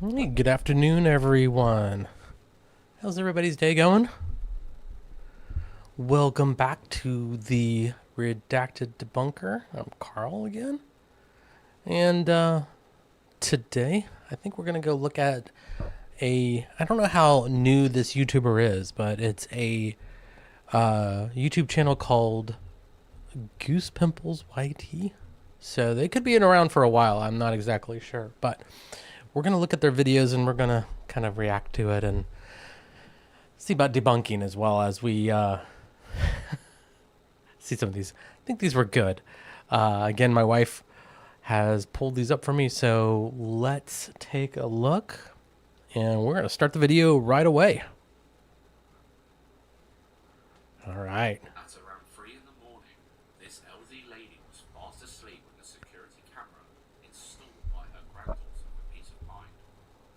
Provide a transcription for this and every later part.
Hey, good afternoon, everyone. How's everybody's day going? Welcome back to the Redacted Debunker. I'm Carl again. And today, I think we're going to go look at I don't know how new this YouTuber is, but it's a YouTube channel called Goose Pimples YT. So they could be around for a while. I'm not exactly sure. But we're going to look at their videos and we're going to kind of react to it and see about debunking as well as we see some of these. I think these were good. Again, my wife has pulled these up for me, so let's take a look. And we're going to start the video right away. All right. At around 3 in the morning, this elderly lady was fast asleep when the security camera installed by her granddaughter for peace of mind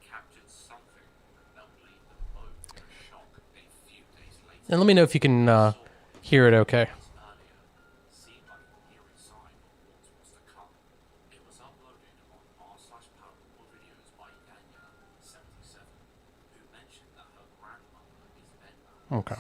captured something that would leave them both in shock a few days later. And let me know if you can hear it okay. Earlier seemed like an eerie sign of what was to come. It was uploaded on r/paranormal videos by Danya77, who mentioned that her grandmother is bedbound. Okay.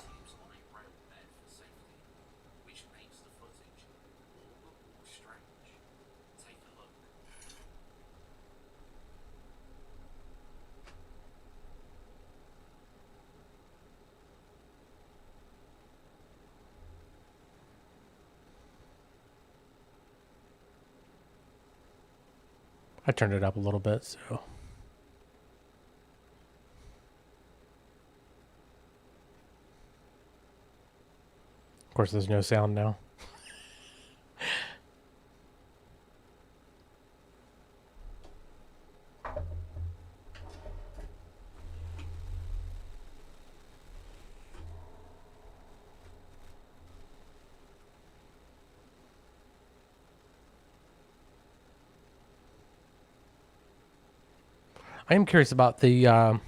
I turned it up a little bit, so. Of course, there's no sound now. I am curious about the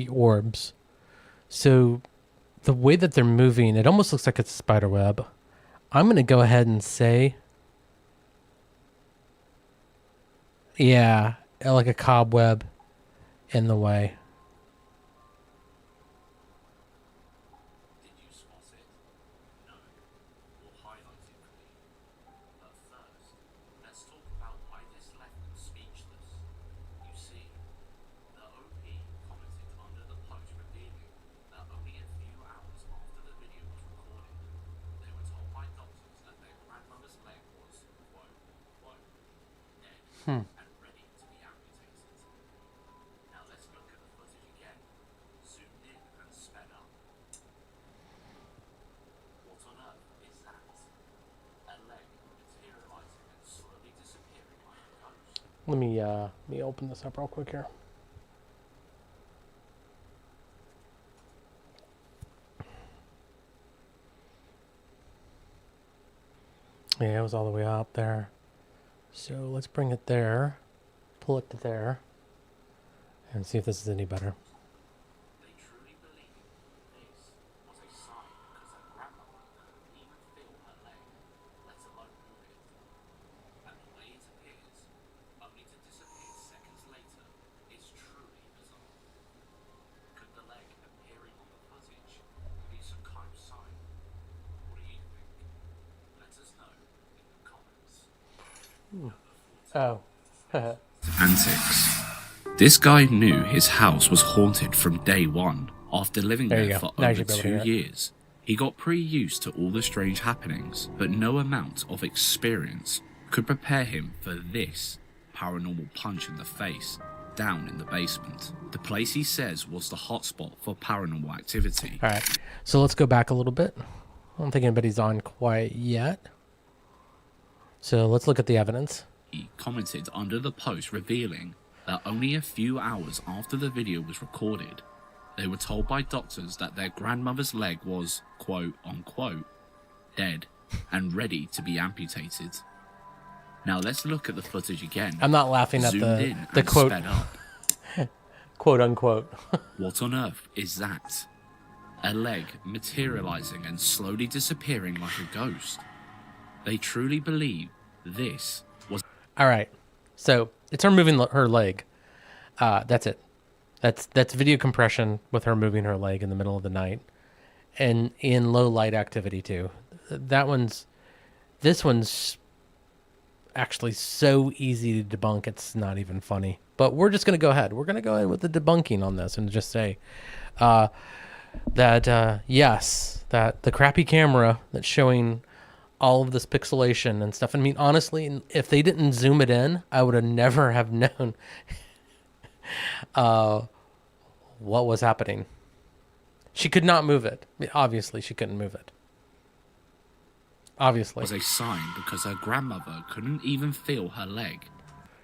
orbs. So the way that they're moving, it almost looks like it's a spider web. I'm going to go ahead and say, yeah, like a cobweb in the way. Did you spot it? No. We'll highlight it for you. But first, let's talk about why this left them speechless. You see, the OP commented under the post revealing that only a few hours after the video was recorded, they were told by doctors that their grandmother's leg was, quote, quote, dead and ready to be amputated. Now let's look at the footage again, zoomed in and sped up. What on earth is that? A leg materializing and slowly disappearing like a ghost. Let me open this up real quick here. Yeah, it was all the way up there. So let's bring it there, pull it to there, and see if this is any better. They truly believe this was a sign because their grandmother couldn't even feel her leg, let alone move it. And the way it appears, only to disappear seconds later, is truly bizarre. Could the leg appearing on the footage be some kind of sign? What do you think? Let us know in the comments. Oh. Antics. This guy knew his house was haunted from day one. After living There you there go. for Now you over should be able to 2 hear it. years, he got pretty used to all the strange happenings, but no amount of experience could prepare him for this paranormal punch in the face down in the basement. The place he says was the hotspot for paranormal activity. All right. So let's go back a little bit. I don't think anybody's on quite yet. So let's look at the evidence. He commented under the post revealing that only a few hours after the video was recorded, they were told by doctors that their grandmother's leg was, quote unquote, dead and ready to be amputated. Now let's look at the footage again. I'm not laughing at Zoomed in the and quote, sped up. quote unquote. What on earth is that? A leg materializing and slowly disappearing like a ghost. They truly believe this was... All right. So it's her moving her leg. That's it. That's video compression with her moving her leg in the middle of the night, and in low light activity too. This one's actually so easy to debunk. It's not even funny. But we're just gonna go ahead. We're gonna go ahead with the debunking on this and just say that yes, that the crappy camera that's showing all of this pixelation and stuff. I mean, honestly, if they didn't zoom it in, I would have never have known what was happening. She could not move it. Obviously, she couldn't move it. Obviously. Was a sign because her grandmother couldn't even feel her leg.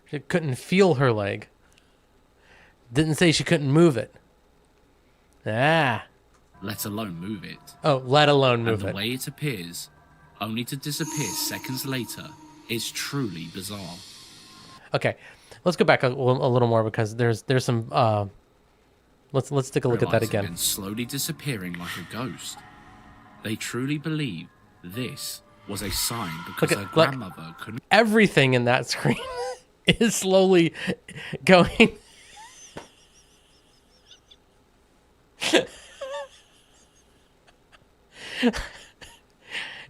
She couldn't feel her leg. Didn't say she couldn't move it. Let alone move it. Oh, let alone move And it. the way it appears, only to disappear seconds later, is truly bizarre. Okay, let's go back a little more because there's some. Let's take a look at that Realizing again. And slowly disappearing like a ghost. They truly believe this was a sign because her grandmother couldn't. Everything in that screen is slowly going.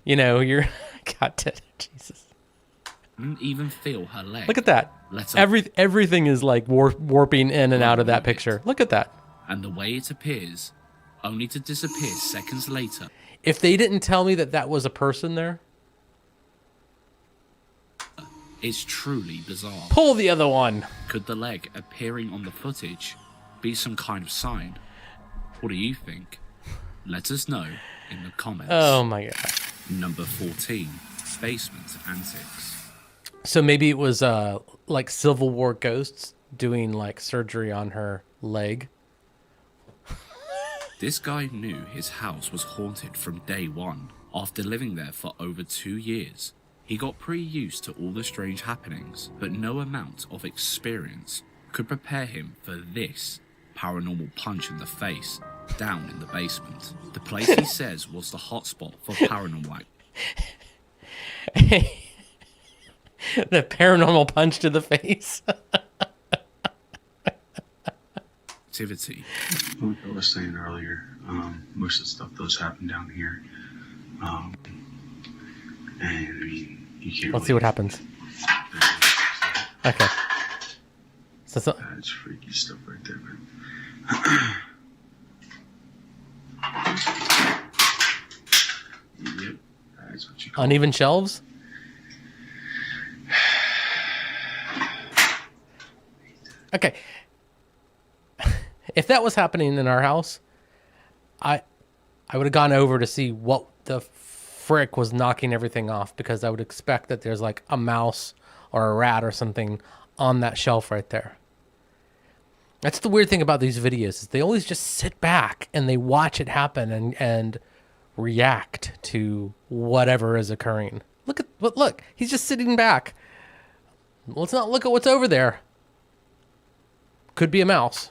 You know, you're. God damn it, Jesus. Couldn't even feel her leg. Look at that. Everything is like warping in and out of that picture. Look at that. And the way it appears, only to disappear seconds later. If they didn't tell me that that was a person there, Is truly bizarre. pull the other one. Could the leg appearing on the footage be some kind of sign? What do you think? Let us know in the comments. Oh my god. Number 14, basement antics. So maybe it was like Civil War ghosts doing like surgery on her leg. This guy knew his house was haunted from day one. After living there for over 2 years, he got pretty used to all the strange happenings, but no amount of experience could prepare him for this paranormal punch in the face down in the basement. The place he says was the hotspot for paranormal The paranormal punch to the face. activity. Like I was saying earlier, most of the stuff does happen down here. And I mean, you can't. Let's see what happens. Okay. So That's freaky stuff right there, man. Yep, that's what you call uneven shelves. Okay. If that was happening in our house, I would have gone over to see what the frick was knocking everything off, because I would expect that there's like a mouse or a rat or something on that shelf right there. That's the weird thing about these videos, is they always just sit back and they watch it happen and react to whatever is occurring. Look, he's just sitting back. Let's not look at what's over there. Could be a mouse.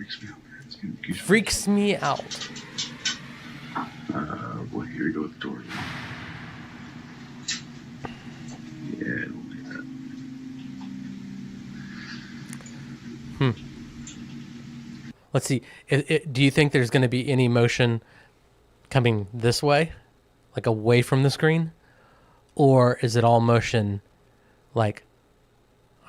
freaks me out, man. It's gonna be Freaks me out. boy, here we go with the door. Yeah, don't like that. Let's see. Do you think there's going to be any motion coming this way, like away from the screen? Or is it all motion like,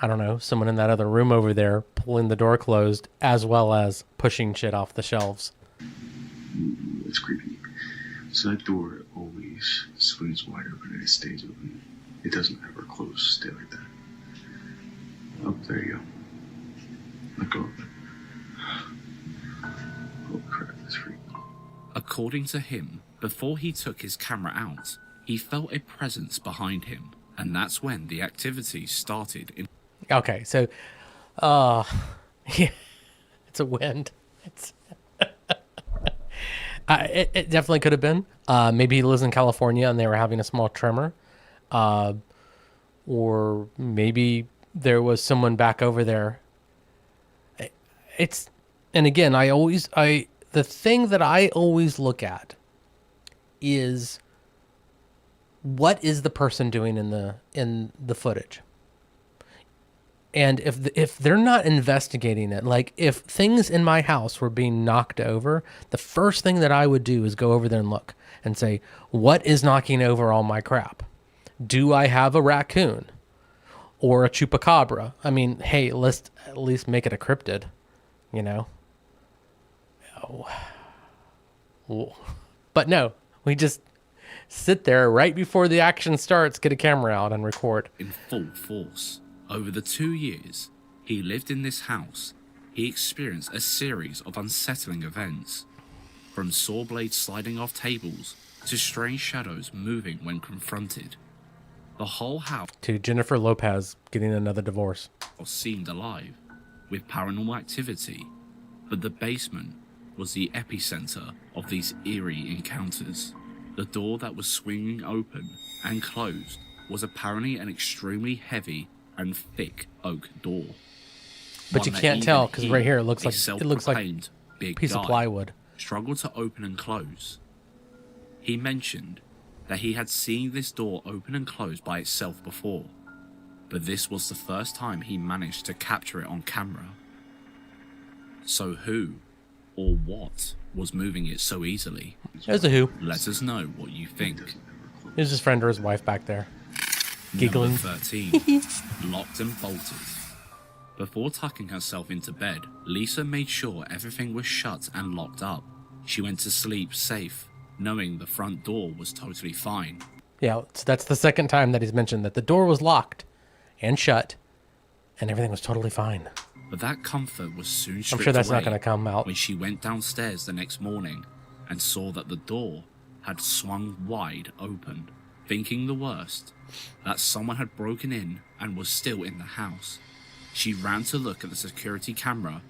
I don't know, someone in that other room over there pulling the door closed as well as pushing shit off the shelves? It's creepy. So that door always swings wide open and it stays open. It doesn't ever close, stay like that. Oh, there you go. Let go of it. Oh crap, that's freaky. According to him, before he took his camera out, he felt a presence behind him, and that's when the activity started. Okay, so, yeah, it's a wind. It's it definitely could have been. Maybe he lives in California and they were having a small tremor, or maybe there was someone back over there. And again, the thing that I always look at is, what is the person doing in the footage? And if they're not investigating it, like if things in my house were being knocked over, the first thing that I would do is go over there and look and say, what is knocking over all my crap? Do I have a raccoon or a chupacabra? I mean, hey, let's at least make it a cryptid, you know? Oh. But no, we just sit there right before the action starts, get a camera out and record. In full force. Over the 2 years he lived in this house, he experienced a series of unsettling events, from saw blades sliding off tables to strange shadows moving when confronted. The whole house To Jennifer Lopez getting another divorce. seemed alive with paranormal activity, but the basement was the epicenter of these eerie encounters. The door that was swinging open and closed was apparently an extremely heavy and thick oak door. But One you that can't even tell because he, right here it looks a like self-proclaimed big a piece of guy, plywood. struggled to open and close. He mentioned that he had seen this door open and close by itself before, but this was the first time he managed to capture it on camera. So who or what was moving it so easily? There's a who. Let us know what you think. There's his friend or his wife back there. Giggling. Number 13. Locked and bolted. Before tucking herself into bed, Lisa made sure everything was shut and locked up. She went to sleep safe, knowing the front door was totally fine. Yeah, so that's the second time that he's mentioned that the door was locked and shut and everything was totally fine. But that comfort was soon I'm stripped sure that's not away going to come out. when she went downstairs the next morning and saw that the door had swung wide open. Thinking the worst, that someone had broken in and was still in the house, she ran to look at the security camera,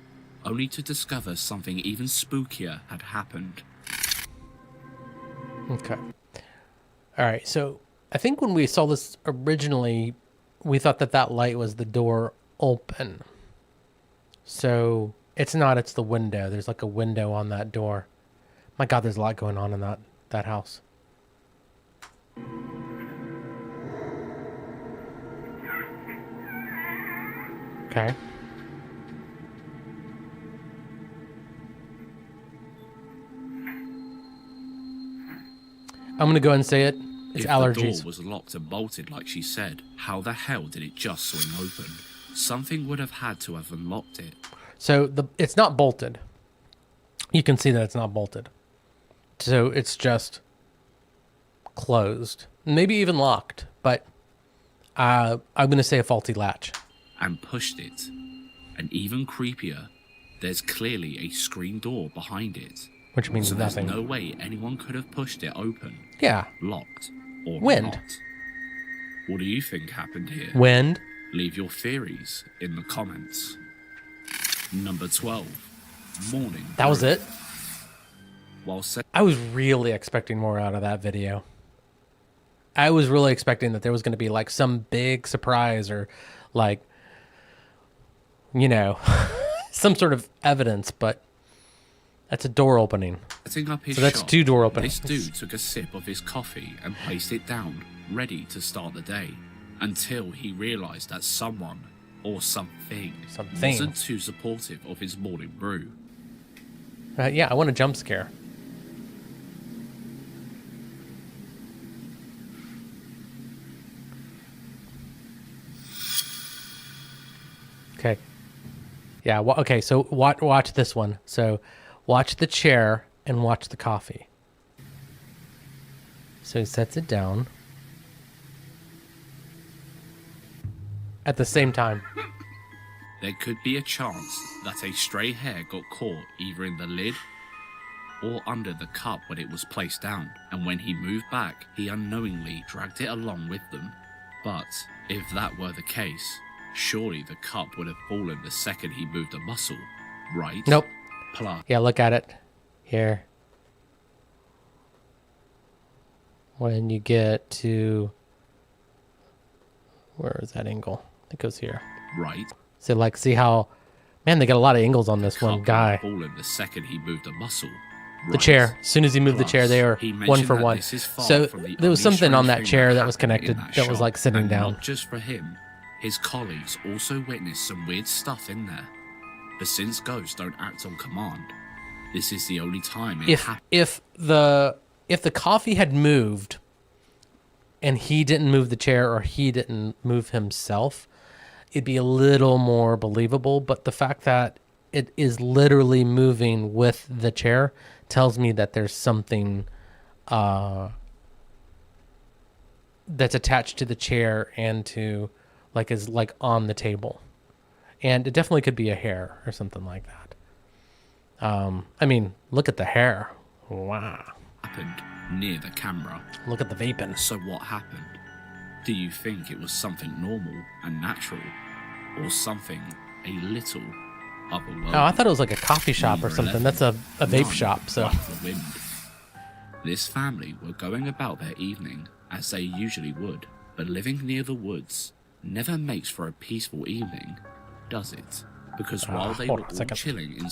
only to discover something even spookier had happened. Okay. All right, so I think when we saw this originally, we thought that that light was the door open. So it's not, it's the window. There's like a window on that door. My God, there's a lot going on in that house. Okay. I'm going to go ahead and say it. It's If allergies. the door was locked and bolted like she said, how the hell did it just swing open? Something would have had to have unlocked it. So it's not bolted. You can see that it's not bolted. So it's just closed. Maybe even locked. But I'm going to say a faulty latch. And pushed it. And even creepier, there's clearly a screen door behind it. Which means So nothing. there's no way anyone could have pushed it open, Yeah. locked, or Wind. not. What do you think happened here? Wind. Leave your theories in the comments. Number 12. Morning. That was it. While set I was really expecting more out of that video. I was really expecting that there was going to be like some big surprise or like, you know, some sort of evidence, but that's a door opening. setting up his So that's shop, two door openings. this dude took a sip of his coffee and placed it down, ready to start the day, until he realized that someone or something wasn't too supportive of his morning brew. Yeah, I want a jump scare. Okay. Yeah, okay, so watch this one. So watch the chair and watch the coffee. So he sets it down. At the same time. There could be a chance that a stray hair got caught either in the lid or under the cup when it was placed down, and when he moved back, he unknowingly dragged it along with them. But if that were the case, surely the cup would have fallen the second he moved a muscle, right? Nope. Plus, Yeah, look at it. Here. When you get to... Where is that angle? It goes here. right? So, like, see how... Man, they got a lot of angles on this Cup one would guy. have fallen the second he moved a muscle. The right? chair. As soon as he moved the Plus, chair, they were he 1 mentioned for that 1. this is far So from the there was only something on strange that thing chair that was happened in connected that was shop, like sitting and down. Not just for him. His colleagues also witnessed some weird stuff in there. But since ghosts don't act on command, this is the only time it happens. If the coffee had moved and he didn't move the chair or he didn't move himself, it'd be a little more believable. But the fact that it is literally moving with the chair tells me that there's something that's attached to the chair and to is on the table. And it definitely could be a hair or something like that. I mean, look at the hair. Wow. Happened near the camera. Look at the vaping. So what happened? Do you think it was something normal and natural, or something a little otherworldly? Oh, I thought it was like a coffee shop or something. That's a vape shop. So the wind. This family were going about their evening as they usually would, but living near the woods never makes for a peaceful evening, does it? Because while they were all chilling in...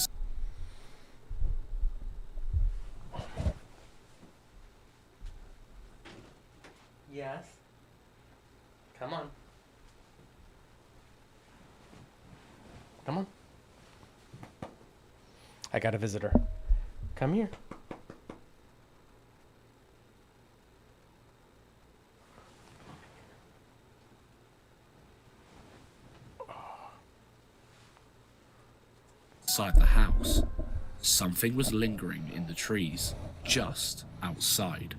Yes. Come on. Come on. I got a visitor. Come here. Inside the house, something was lingering in the trees just outside.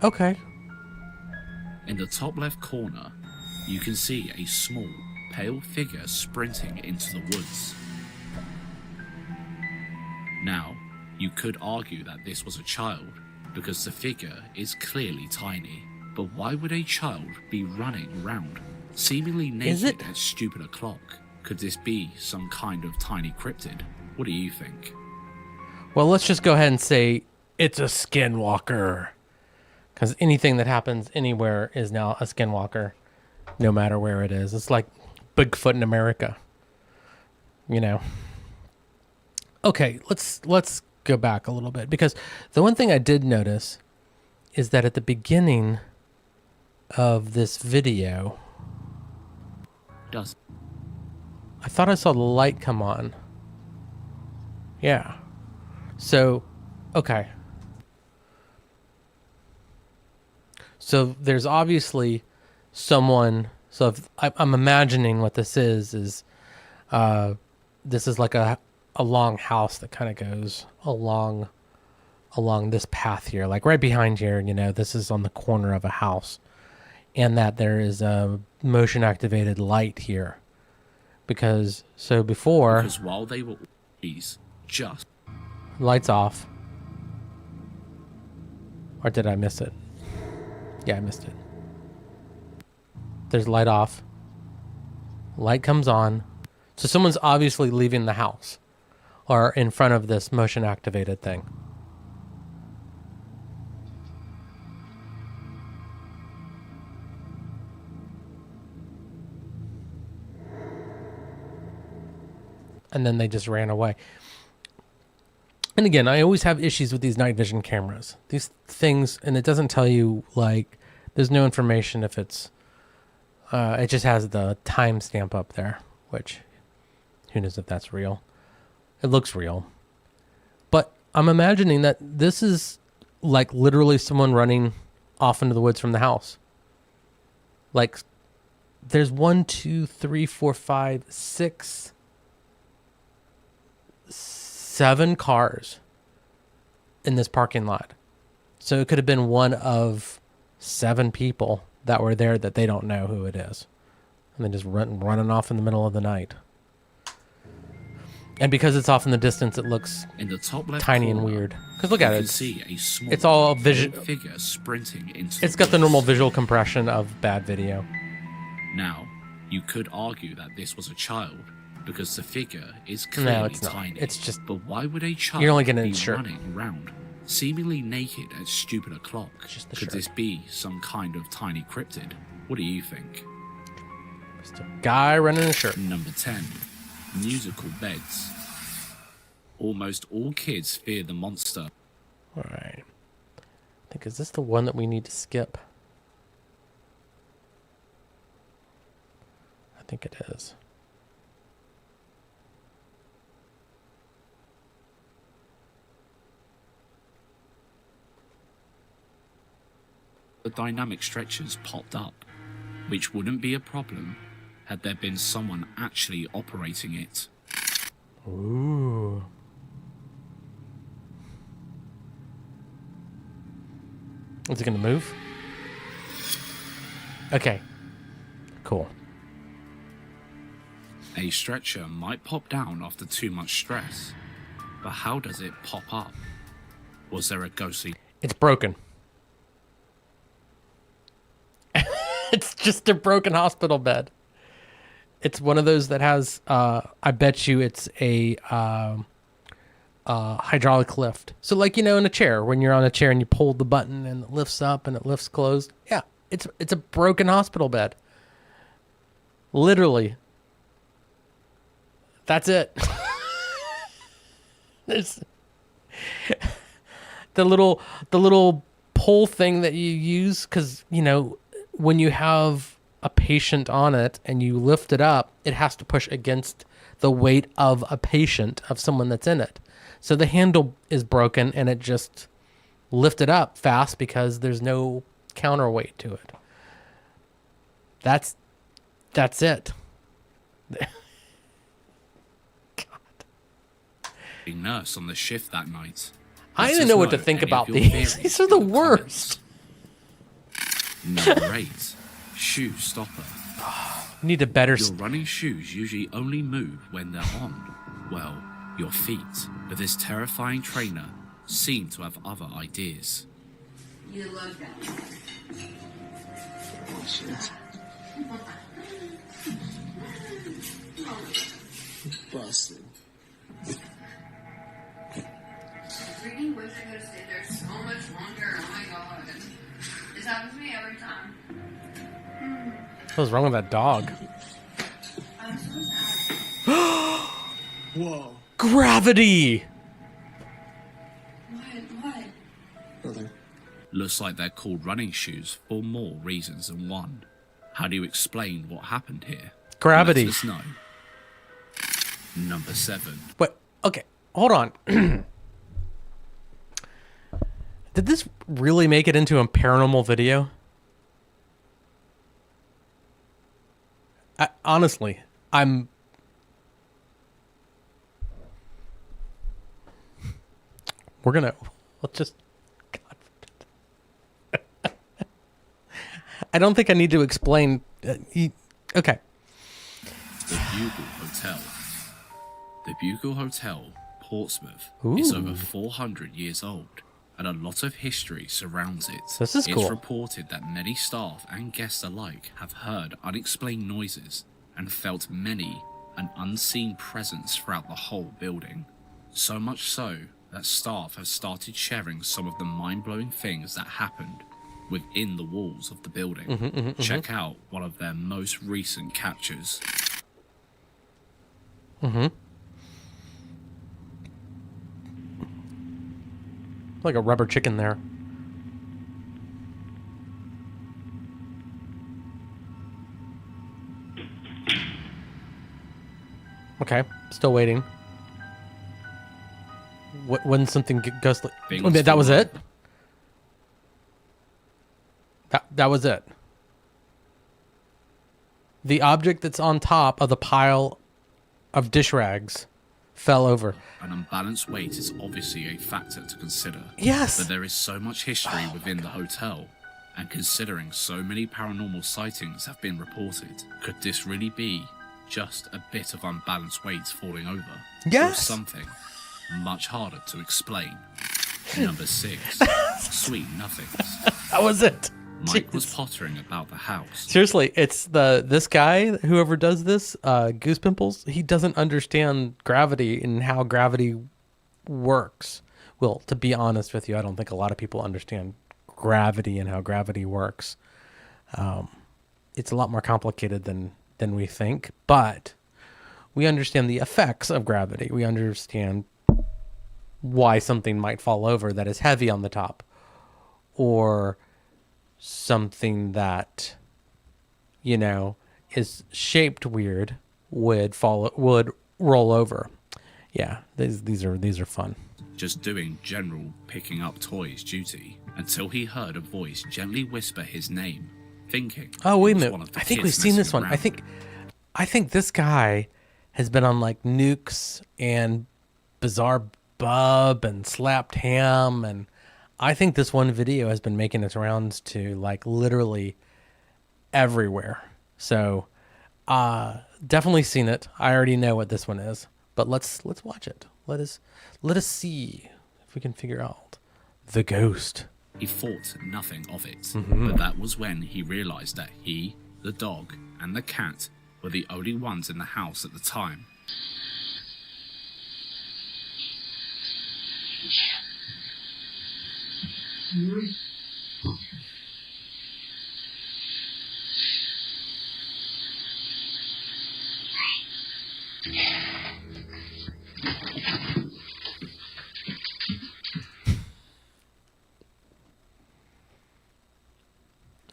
Okay. In the top left corner, you can see a small, pale figure sprinting into the woods. Now, you could argue that this was a child, because the figure is clearly tiny. But why would a child be running around, seemingly naked at stupid o'clock? Could this be some kind of tiny cryptid? What do you think? Well, let's just go ahead and say it's a skinwalker. Because anything that happens anywhere is now a skinwalker, no matter where it is. It's like Bigfoot in America, you know. Okay, let's go back a little bit, because the one thing I did notice is that at the beginning of this video, I thought I saw the light come on. Yeah. So, okay. So there's obviously someone. So if I'm imagining what this is this is like a long house that kind of goes along this path here, like right behind here. You know, this is on the corner of a house, and that there is a motion activated light here. Because while they were just lights off, or did I miss it? Yeah, I missed it. There's light off. Light comes on. So someone's obviously leaving the house or in front of this motion activated thing. And then they just ran away. And again, I always have issues with these night vision cameras. These things, and it doesn't tell you, like, there's no information if it's, it just has the timestamp up there, which who knows if that's real. It looks real. But I'm imagining that this is like literally someone running off into the woods from the house. Like, there's 1, 2, 3, 4, 5, 6, 7 cars in this parking lot. So it could have been one of 7 people that were there that they don't know who it is. And they just running off in the middle of the night. And because it's off in the distance, it looks in the top left tiny corner, and weird. Because look at it. See a small it's all visual. Figure sprinting into it's got the normal visual compression of bad video. Now, you could argue that this was a child, because the figure is clearly it's not. tiny. It's just. But why would a child you're only getting be it shirt. running around, seemingly naked at stupid o'clock. Just the Could shirt. this be some kind of tiny cryptid? What do you think? Just a guy running a shirt. Number 10. Musical beds. Almost all kids fear the monster. All right. I think, is this the one that we need to skip? I think it is. The dynamic stretchers popped up, which wouldn't be a problem had there been someone actually operating it. Ooh. Is it going to move? Okay. Cool. A stretcher might pop down after too much stress, but how does it pop up? Was there a ghostly... It's broken. It's just a broken hospital bed. It's one of those that has, I bet you it's a hydraulic lift. So like, in a chair, when you're on a chair and you pull the button and it lifts up and it lifts closed. Yeah, it's a broken hospital bed. Literally. That's it. There's the little pull thing that you use because, when you have a patient on it and you lift it up, it has to push against the weight of a patient, of someone that's in it. So the handle is broken and it just lifted up fast because there's no counterweight to it. That's it. nurse on the shift that night? I Let didn't us know what to if think any of about your these. theories These are the in comments. worst. Number 8. Shoe stopper. You need a better... Your running shoes usually only move when they're on. Well, your feet. But this terrifying trainer seemed to have other ideas. You look that way. Oh, shit. Busted. I freaking wish I could have stayed there so much longer. Oh my god. This happens to me every time. What's wrong with that dog? I'm so sad. Whoa. Gravity! What? Brother. Looks like they're called running shoes for more reasons than one. How do you explain what happened here? Gravity. Let us know. Number 7. Wait, okay, hold on. Did this really make it into a paranormal video? Honestly, let's just, God. I don't think I need to explain. Okay. The Bugle Hotel. The Bugle Hotel, Portsmouth, Ooh. is over 400 years old, and a lot of history surrounds it. This is cool. It's reported that many staff and guests alike have heard unexplained noises and felt many an unseen presence throughout the whole building. So much so that staff have started sharing some of the mind-blowing things that happened within the walls of the building. Check out one of their most recent captures. Like a rubber chicken there. Okay, still waiting. When something goes... Oh, that was it? That was it. The object that's on top of the pile of dish rags fell over. An unbalanced weight is obviously a factor to consider. Yes. But there is so much history within the hotel, and considering so many paranormal sightings have been reported, could this really be just a bit of unbalanced weight falling over? Yes. Or something much harder to explain? Number 6. Sweet nothings. That was it. Mike was Jeez. pottering about the house. Seriously, it's this guy, whoever does this, Goose Pimples, he doesn't understand gravity and how gravity works. Well, to be honest with you, I don't think a lot of people understand gravity and how gravity works. It's a lot more complicated than we think, but we understand the effects of gravity. We understand why something might fall over that is heavy on the top, or something that, you know, is shaped weird would roll over. Yeah, these are fun. Just doing general picking up toys duty until he heard a voice gently whisper his name, thinking, Oh, wait a it was minute. one of the I think kids we've seen this messing one. around. I think this guy has been on like Nukes and Bizarre Bub and Slapped Ham, and I think this one video has been making its rounds to like literally everywhere. So, definitely seen it. I already know what this one is, but let's watch it. Let us see if we can figure out the ghost. He thought nothing of it, Mm-hmm. but that was when he realized that he, the dog, and the cat were the only ones in the house at the time.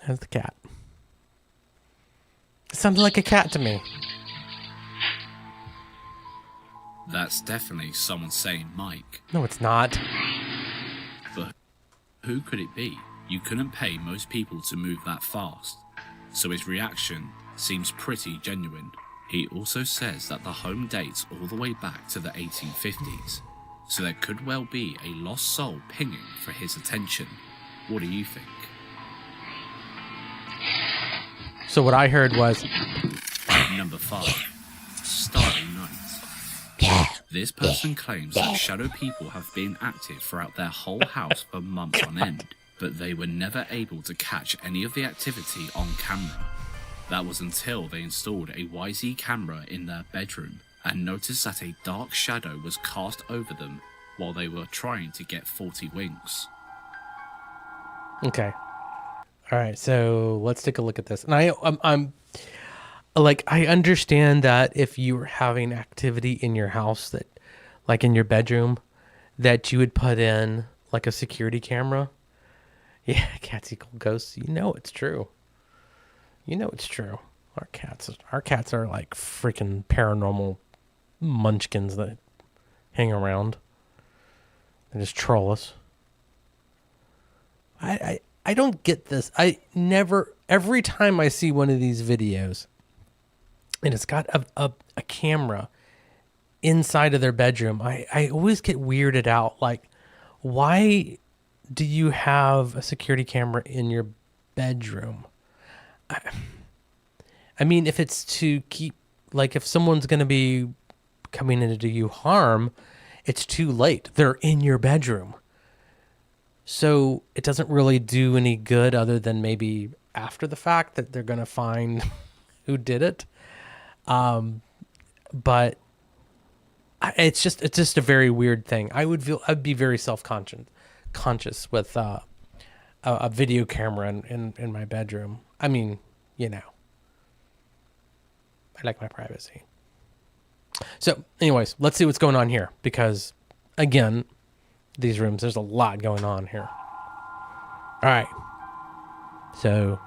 There's the cat. It sounded like a cat to me. That's definitely someone saying Mike. No, it's not. But who could it be? You couldn't pay most people to move that fast, so his reaction seems pretty genuine. He also says that the home dates all the way back to the 1850s, so there could well be a lost soul pinging for his attention. What do you think? So what I heard was, Number 5. Starry Night. This person claims that shadow people have been active throughout their whole house for months on end, but they were never able to catch any of the activity on camera. That was until they installed a YZ camera in their bedroom and noticed that a dark shadow was cast over them while they were trying to get 40 winks. okay. All right, so let's take a look at this. And I'm like, I understand that if you were having activity in your house that, like in your bedroom, that you would put in like a security camera. Yeah, cats equal ghosts. You know it's true. You know it's true. Our cats are like freaking paranormal munchkins that hang around and just troll us. I don't get this. Every time I see one of these videos and it's got a camera inside of their bedroom, I always get weirded out. Like, why do you have a security camera in your bedroom? I mean, if it's to keep, like, if someone's going to be coming in to do you harm, it's too late. They're in your bedroom. So it doesn't really do any good other than maybe after the fact that they're going to find who did it. But it's just a very weird thing. I'd be very conscious with a video camera in my bedroom. I mean, you know, I like my privacy. So anyways, let's see what's going on here, because again, these rooms, there's a lot going on here. All right. So,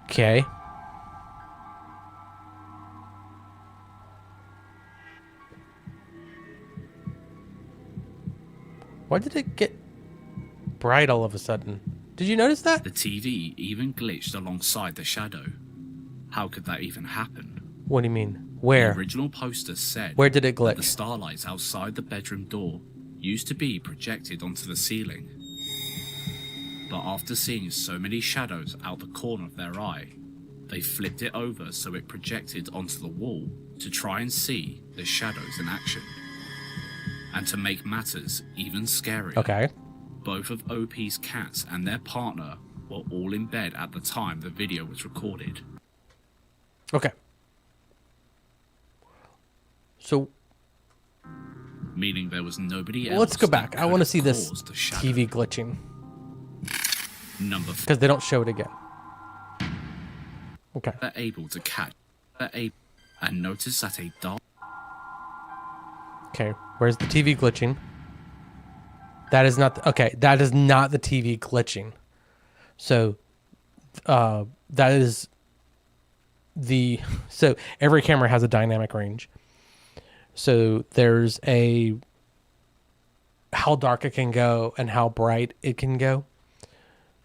okay. Why did it get bright all of a sudden? Did you notice that? The TV even glitched alongside the shadow. How could that even happen? What do you mean? The Where? original poster said Where did it that the glitch? starlights outside the bedroom door used to be projected onto the ceiling. But after seeing so many shadows out the corner of their eye, they flipped it over so it projected onto the wall to try and see the shadows in action. And to make matters even scarier, Okay. both of OP's cats and their partner were all in bed at the time the video was recorded. Okay. So, meaning there was nobody else. Well, let's go that back. I could want to have see this caused the shadow. TV glitching Number because they don't show it again. Okay. they're able to catch and notice that a dark Okay. Where's the TV glitching? That is not okay. That is not the TV glitching. So, that is so every camera has a dynamic range. So there's how dark it can go and how bright it can go.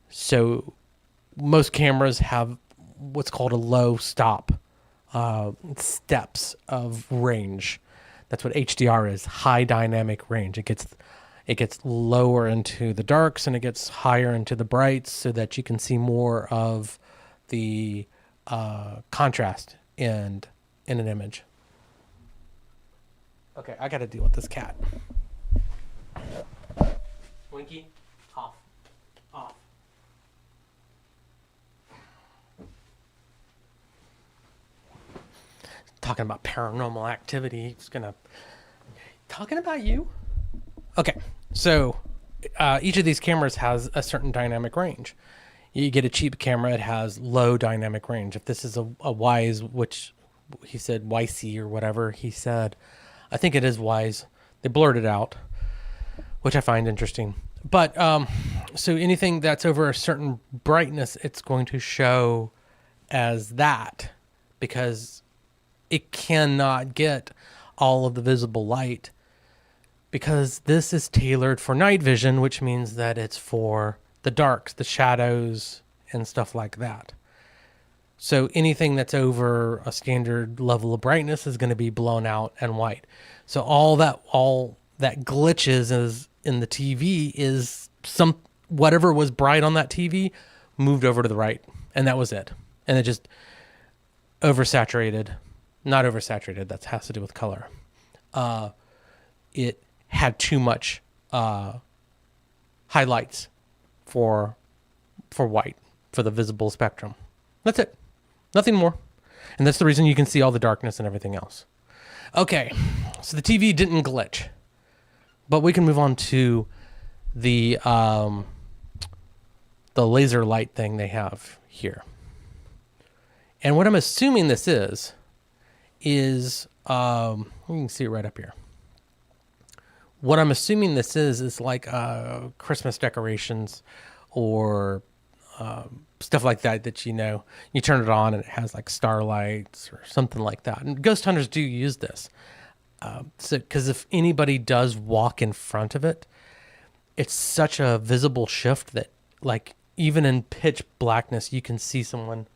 So most cameras have what's called a low stop, steps of range. That's what HDR is, high dynamic range. It gets lower into the darks and it gets higher into the brights so that you can see more of the contrast in an image. Okay, I got to deal with this cat. Winky, off. Talking about paranormal activity. He's talking about you. Okay, so each of these cameras has a certain dynamic range. You get a cheap camera, it has low dynamic range. If this is a Wise, which he said YC or whatever he said, I think it is Wise. They blurred it out, which I find interesting. But so anything that's over a certain brightness, it's going to show as that because it cannot get all of the visible light because this is tailored for night vision, which means that it's for the darks, the shadows, and stuff like that. So anything that's over a standard level of brightness is going to be blown out and white. So all that glitches is in the TV is whatever was bright on that TV moved over to the right, and that was it. And it just not oversaturated. That has to do with color. It had too much highlights for white, for the visible spectrum. That's it. Nothing more. And that's the reason you can see all the darkness and everything else. Okay, so the TV didn't glitch. But we can move on to the laser light thing they have here. And what I'm assuming this is you can see it right up here. What I'm assuming this is like Christmas decorations or stuff like that you turn it on and it has like starlights or something like that. And ghost hunters do use this. Because if anybody does walk in front of it, it's such a visible shift that like even in pitch blackness, you can see someone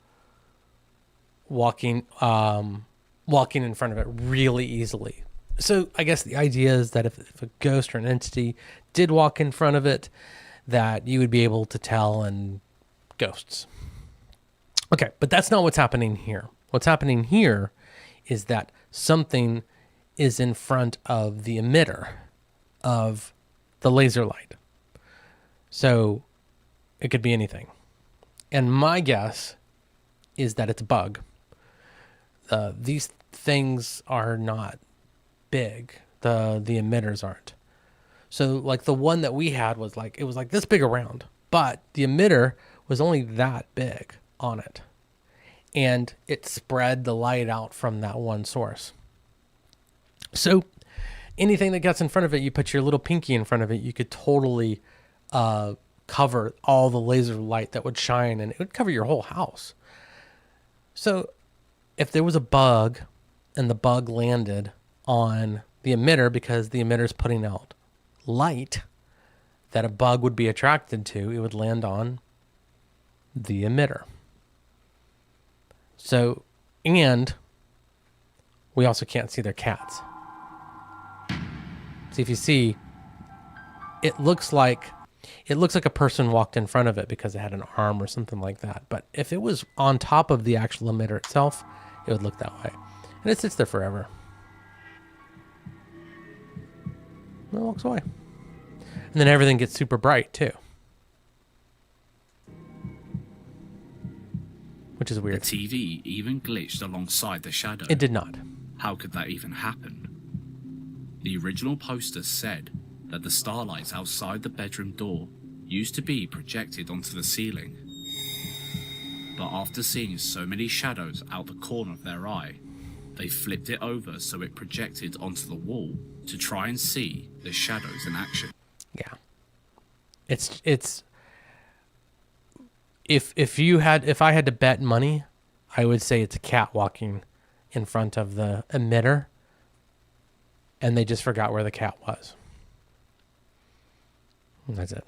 walking in front of it really easily. So I guess the idea is that if a ghost or an entity did walk in front of it, that you would be able to tell in ghosts. Okay, but that's not what's happening here. What's happening here is that something is in front of the emitter of the laser light. So it could be anything. And my guess is that it's a bug. These things are not big. The emitters aren't. So like the one that we had was like, it was like this big around, but the emitter was only that big on it. And it spread the light out from that one source. So anything that gets in front of it, you put your little pinky in front of it, you could totally cover all the laser light that would shine, and it would cover your whole house. So if there was a bug and the bug landed on the emitter because the emitter's putting out light that a bug would be attracted to, it would land on the emitter. So, and we also can't see their cats. See, if you see, it looks like a person walked in front of it because it had an arm or something like that. But if it was on top of the actual emitter itself, it would look that way. And it sits there forever. And it walks away. And then everything gets super bright too. Which is weird. The TV even glitched alongside the shadow. It did not. How could that even happen? The original poster said that the starlights outside the bedroom door used to be projected onto the ceiling. But after seeing so many shadows out the corner of their eye, they flipped it over so it projected onto the wall to try and see the shadows in action. Yeah. It's if I had to bet money, I would say it's a cat walking in front of the emitter, and they just forgot where the cat was. And that's it.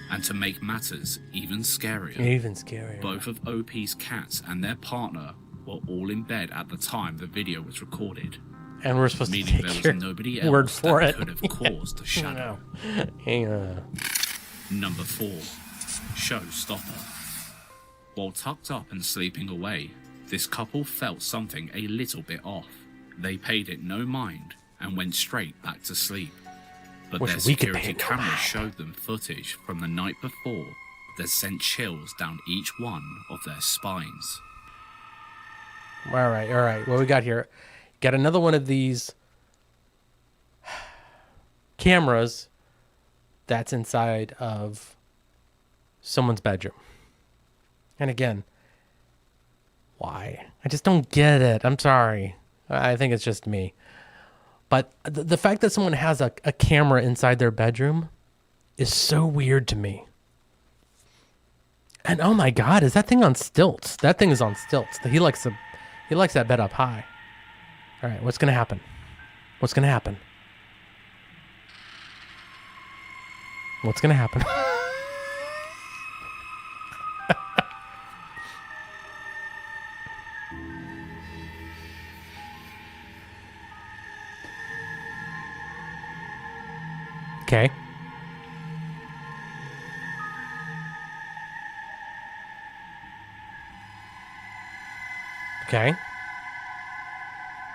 And to make matters even scarier, both of OP's cats and their partner were all in bed at the time the video was recorded. And we're supposed to meaning take there was nobody else word for that it. could have caused the shadow. Number 4. Showstopper. While tucked up and sleeping away, this couple felt something a little bit off. They paid it no mind and went straight back to sleep. But their security cameras showed them footage from the night before that sent chills down each one of their spines. All right. What we got here? Got another one of these cameras that's inside of someone's bedroom. And again, why? I just don't get it. I'm sorry. I think it's just me. But the fact that someone has a camera inside their bedroom is so weird to me. And oh my God, is that thing on stilts? That thing is on stilts. He likes that bed up high. All right, what's gonna happen? What's gonna happen? What's gonna happen? Okay. Okay.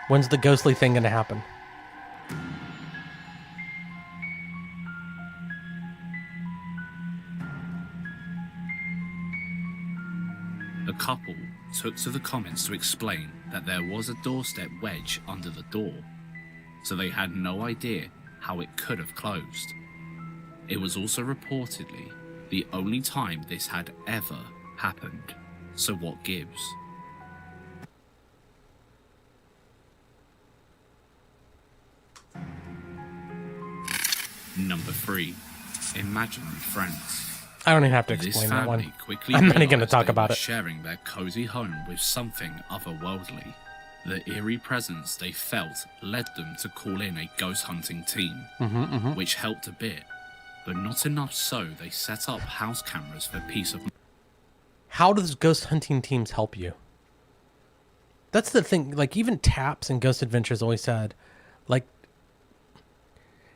When's the ghostly thing going to happen? The couple took to the comments to explain that there was a doorstep wedge under the door, so they had no idea how it could have closed. It was also reportedly the only time this had ever happened. So what gives? Number 3. Imaginary friends. I don't even have to This explain that family one. quickly I'm not even going to realized talk they about were it. sharing their cozy home with something otherworldly. The eerie presence they felt led them to call in a ghost hunting team, which helped a bit, but not enough, so they set up house cameras for peace of mind. How does ghost hunting teams help you? That's the thing. Like, even Taps and Ghost Adventures always said, like,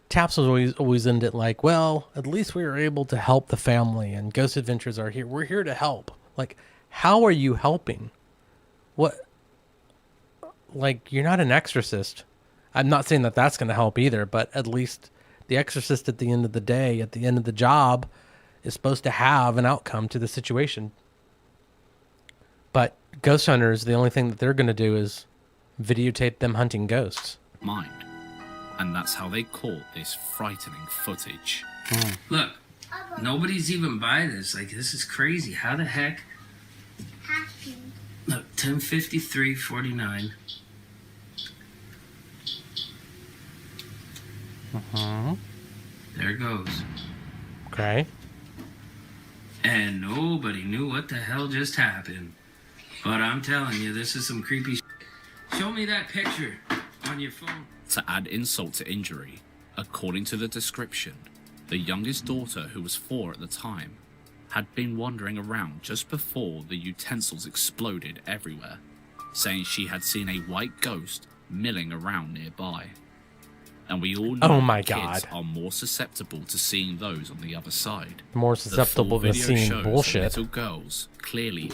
Taps was always in it like, well, at least we were able to help the family, and Ghost Adventures are here. We're here to help. Like, how are you helping? What? Like, you're not an exorcist. I'm not saying that that's going to help either, but at least the exorcist at the end of the day, at the end of the job, is supposed to have an outcome to the situation. But ghost hunters, the only thing that they're going to do is videotape them hunting ghosts. Mind. And that's how they caught this frightening footage. Look, nobody's even by this. Like, this is crazy. How the heck? Look, 10:53:49. There it goes. Okay. And nobody knew what the hell just happened. But I'm telling you, this is some creepy Show me that picture on your phone. To add insult to injury, according to the description, the youngest daughter, who was 4 at the time, had been wandering around just before the utensils exploded everywhere, saying she had seen a white ghost milling around nearby. And we all know Oh my kids God. are more susceptible to seeing those on the other side. More The full susceptible to video seeing shows the bullshit. little girls clearly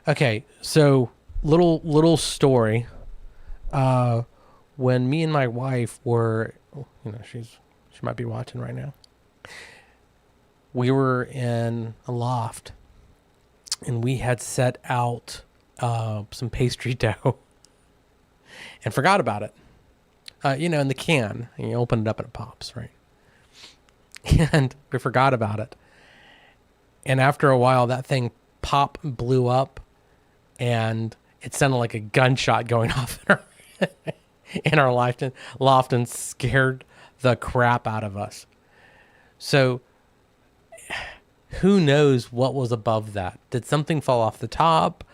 Okay, so little story. When me and my wife were, she might be watching right now. We were in a loft, and we had set out some pastry dough, and forgot about it. in the can. And you open it up and it pops, right? And we forgot about it. And after a while, that thing blew up, and it sounded like a gunshot going off in our loft and scared the crap out of us. So who knows what was above that? Did something fall off the top?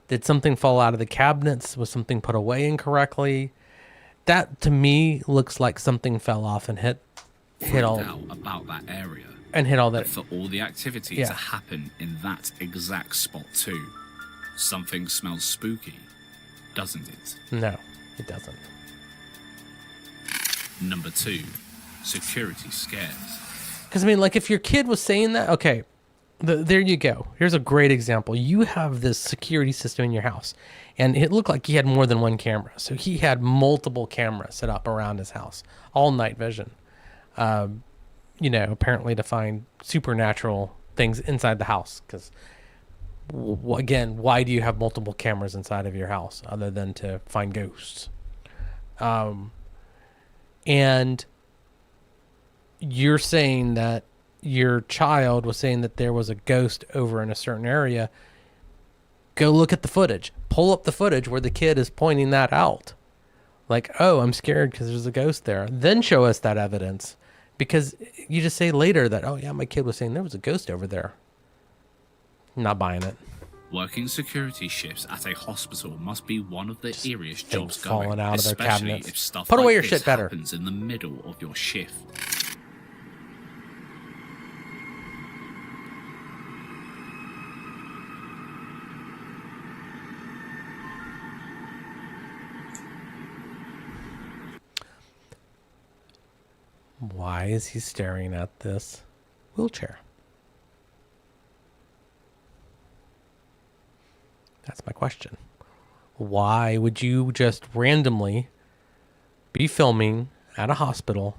Did something fall out of the cabinets? Was something put away incorrectly? That to me looks like something fell off and hit all Out about that area. and hit all that. For all the activity Yeah. to happen in that exact spot too. Something smells spooky, doesn't it? No, it doesn't. Number 2, security scares. Because, I mean, like, if your kid was saying that, okay, there you go. Here's a great example. You have this security system in your house, and it looked like he had more than one camera. So he had multiple cameras set up around his house, all night vision, apparently to find supernatural things inside the house. Because, again, why do you have multiple cameras inside of your house other than to find ghosts? And you're saying that your child was saying that there was a ghost over in a certain area. Go look at the footage. Pull up the footage where the kid is pointing that out. Like, oh, I'm scared because there's a ghost there. Then show us that evidence. Because you just say later that, oh, yeah, my kid was saying there was a ghost over there. I'm not buying it. Working security shifts at a hospital must be one of the eeriest jobs falling going, out of their especially cabinets. if stuff Put like away your this shit better. happens in the middle of your shift. Why is he staring at this wheelchair? That's my question. Why would you just randomly be filming at a hospital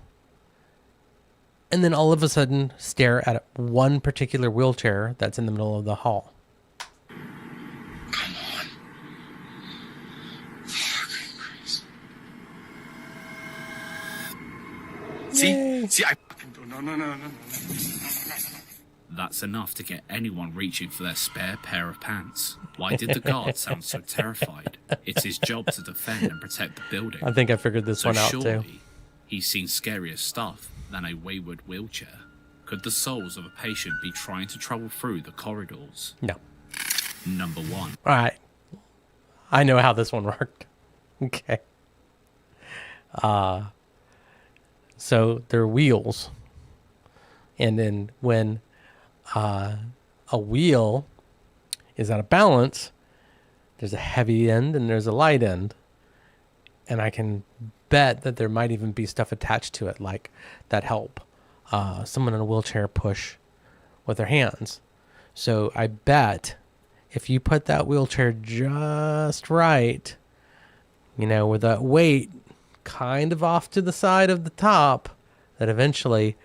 and then all of a sudden stare at one particular wheelchair that's in the middle of the hall? Come on. Fucking Christ. See, I fucking don't. No. That's enough to get anyone reaching for their spare pair of pants. Why did the guard sound so terrified? It's his job to defend and protect the building. I think I figured this So one out surely, too. he's seen scarier stuff than a wayward wheelchair. Could the souls of a patient be trying to travel through the corridors? No. Number 1. All right. I know how this one worked. Okay. So they're wheels. And then when a wheel is out of balance, there's a heavy end and there's a light end. And I can bet that there might even be stuff attached to it, like that help someone in a wheelchair push with their hands. So I bet if you put that wheelchair just right, with that weight kind of off to the side of the top, that eventually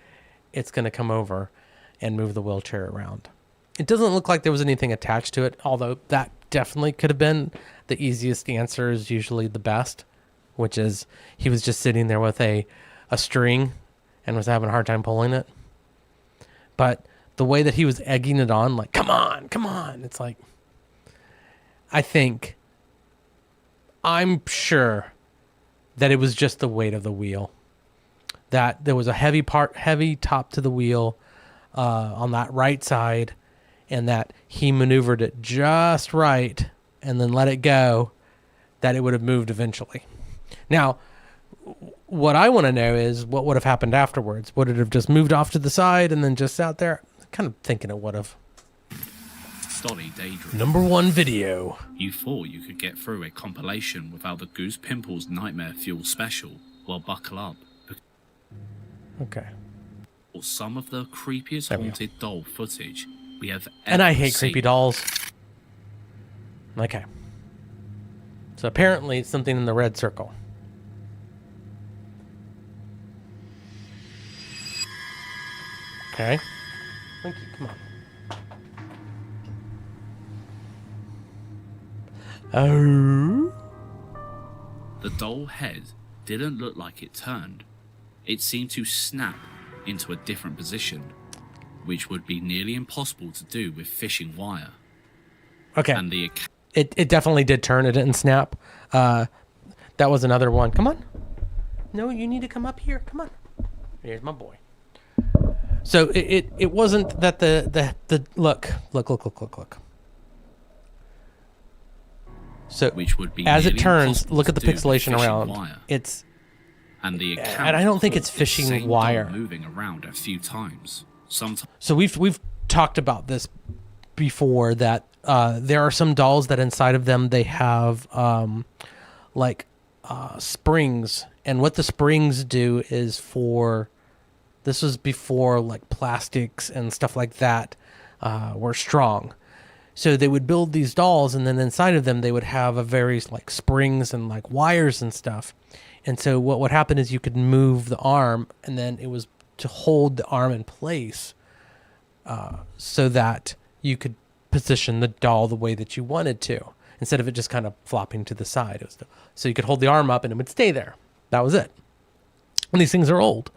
it's going to come over and move the wheelchair around. It doesn't look like there was anything attached to it, although that definitely could have been. The easiest answer is usually the best, which is he was just sitting there with a string and was having a hard time pulling it. But the way that he was egging it on, like, come on, it's like, I'm sure that it was just the weight of the wheel. That there was a heavy top to the wheel on that right side, and that he maneuvered it just right and then let it go, that it would have moved eventually. Now, what I want to know is what would have happened afterwards. Would it have just moved off to the side and then just sat there? I'm kind of thinking it would have. Dolly daydream. Number 1 video. You thought you could get through a compilation without the Goose Pimples Nightmare Fuel special? Well, buckle up. Okay. Or some of the creepiest There we go. haunted doll footage we have ever And I hate seen. creepy dolls. Okay. So apparently it's something in the red circle. Okay. Winky, come on. Oh. The doll head didn't look like it turned. It seemed to snap into a different position, which would be nearly impossible to do with fishing wire. Okay. And It definitely did turn. It didn't snap. That was another one. Come on. No, you need to come up here. Come on. Here's my boy. So it wasn't that the look. So which would be as it nearly turns, impossible look to at the do with pixelation fishing around. wire. And And I don't think caught it's the fishing same wire. doll moving around a few times. Sometimes So we've talked about this before, that there are some dolls that inside of them they have springs, and what the springs do is this was before like plastics and stuff like that were strong. So they would build these dolls, and then inside of them they would have a various like springs and like wires and stuff. And so what would happen is you could move the arm, and then it was to hold the arm in place so that you could position the doll the way that you wanted to, instead of it just kind of flopping to the side. It was so you could hold the arm up and it would stay there. That was it. And these things are old,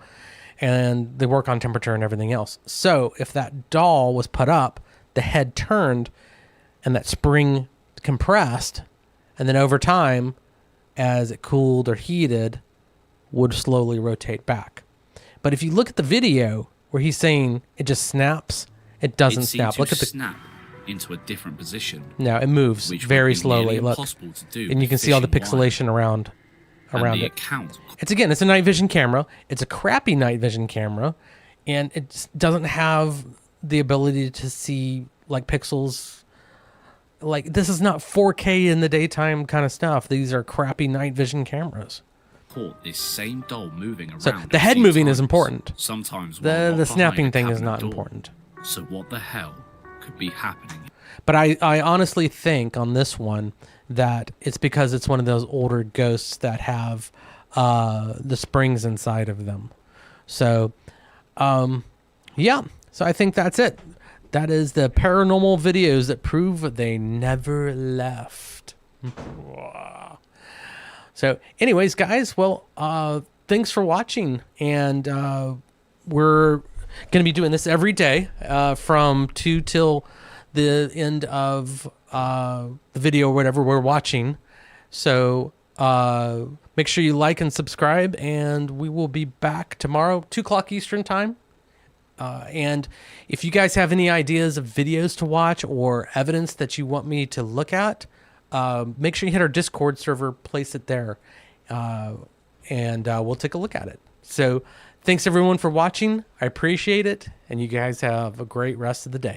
and they work on temperature and everything else. So if that doll was put up, the head turned, and that spring compressed, and then over time, as it cooled or heated, would slowly rotate back. But if you look at the video where he's saying it just snaps, it doesn't it seemed snap. to Look at the snap into a different position. now it moves Which would very be slowly. nearly Look, impossible to do and you with can see all the fishing wire. pixelation around And the it. account It's a night vision camera. It's a crappy night vision camera, and it just doesn't have the ability to see like pixels. Like, this is not 4K in the daytime kind of stuff. These are crappy night vision cameras. caught this same doll moving around. So a the head few moving is times, important. Sometimes The while locked snapping behind a thing is cabinet not door. important. So what the hell could be happening? But I honestly think on this one that it's because it's one of those older ghosts that have the springs inside of them. So, yeah. So I think that's it. That is the paranormal videos that prove they never left. So anyways, guys, well, thanks for watching. And we're going to be doing this every day from 2 till the end of the video or whatever we're watching. So make sure you like and subscribe, and we will be back tomorrow, 2 o'clock Eastern time. And if you guys have any ideas of videos to watch or evidence that you want me to look at, make sure you hit our Discord server, place it there, and we'll take a look at it. So thanks everyone for watching. I appreciate it, and you guys have a great rest of the day.